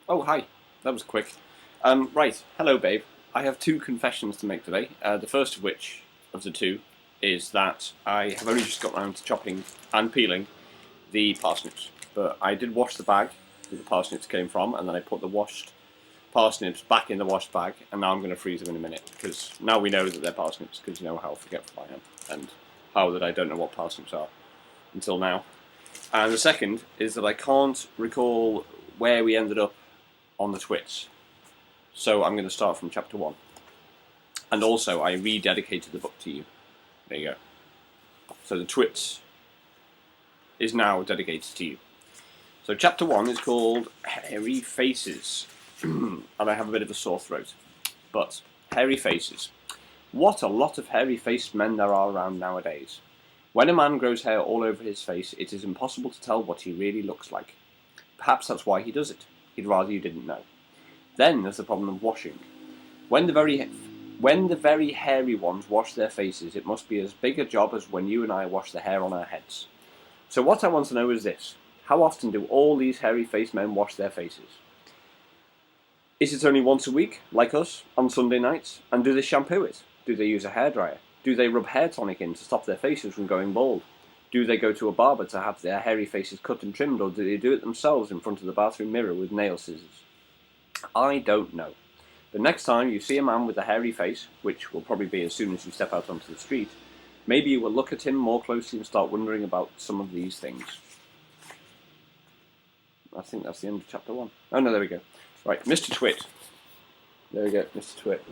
Oh, hi. That was quick. Right. Hello, babe. I have two confessions to make today. The first of which, of the two, is that I have only just got round to chopping and peeling the parsnips. But I did wash the bag that the parsnips came from, and then I put the washed parsnips back in the washed bag, and now I'm going to freeze them in a minute, because now we know that they're parsnips, because you know how forgetful I am, and how that I don't know what parsnips are until now. And the second is that I can't recall where we ended up on the Twits. So I'm going to start from chapter 1. And also, I rededicated the book to you. There you go. So the Twits is now dedicated to you. So chapter 1 is called Hairy Faces. And I have a bit of a sore throat. But, hairy faces. What a lot of hairy-faced men there are around nowadays. When a man grows hair all over his face, it is impossible to tell what he really looks like. Perhaps that's why he does it. He'd rather you didn't know. Then there's the problem of washing. When the very hairy ones wash their faces, it must be as big a job as when you and I wash the hair on our heads. So what I want to know is this. How often do all these hairy-faced men wash their faces? Is it only once a week, like us, on Sunday nights? And do they shampoo it? Do they use a hairdryer? Do they rub hair tonic in to stop their faces from going bald? Do they go to a barber to have their hairy faces cut and trimmed, or do they do it themselves in front of the bathroom mirror with nail scissors? I don't know. But next time you see a man with a hairy face, which will probably be as soon as you step out onto the street, maybe you will look at him more closely and start wondering about some of these things. I think that's the end of chapter 1. Oh no, there we go. Right, Mr. Twit. There we go, Mr. Twit.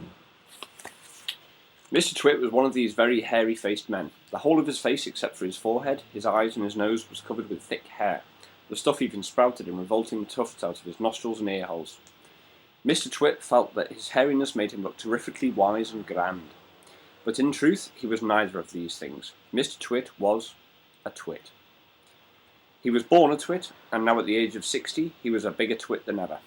Mr. Twit was one of these very hairy-faced men. The whole of his face, except for his forehead, his eyes and his nose, was covered with thick hair. The stuff even sprouted in revolting tufts out of his nostrils and ear holes. Mr. Twit felt that his hairiness made him look terrifically wise and grand. But in truth, he was neither of these things. Mr. Twit was a twit. He was born a twit, and now at the age of 60, he was a bigger twit than ever.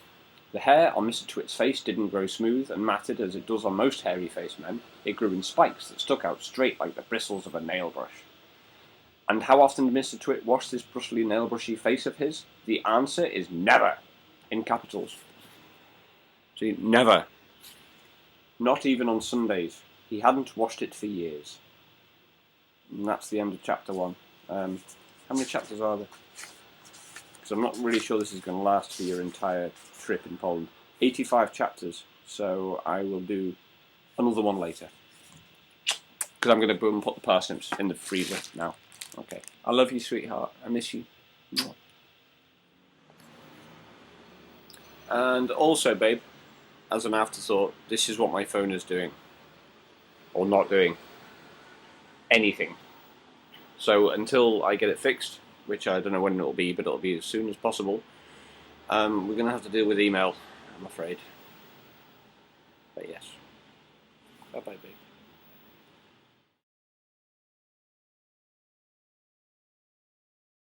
The hair on Mr. Twit's face didn't grow smooth and matted as it does on most hairy-faced men. It grew in spikes that stuck out straight like the bristles of a nail brush. And how often did Mr. Twit wash this bristly nail-brushy face of his? The answer is never, in capitals. See, never. Not even on Sundays. He hadn't washed it for years. And that's the end of chapter 1. How many chapters are there? Because I'm not really sure this is going to last for your entire trip in Poland. 85 chapters, so I will do another one later. Because I'm going to go and put the parsnips in the freezer now. Okay. I love you, sweetheart. I miss you. And also, babe, as an afterthought, this is what my phone is doing. Or not doing. Anything. So until I get it fixed, which I don't know when it'll be, but it'll be as soon as possible, we're going to have to deal with email, I'm afraid. But yes. Bye-bye, babe.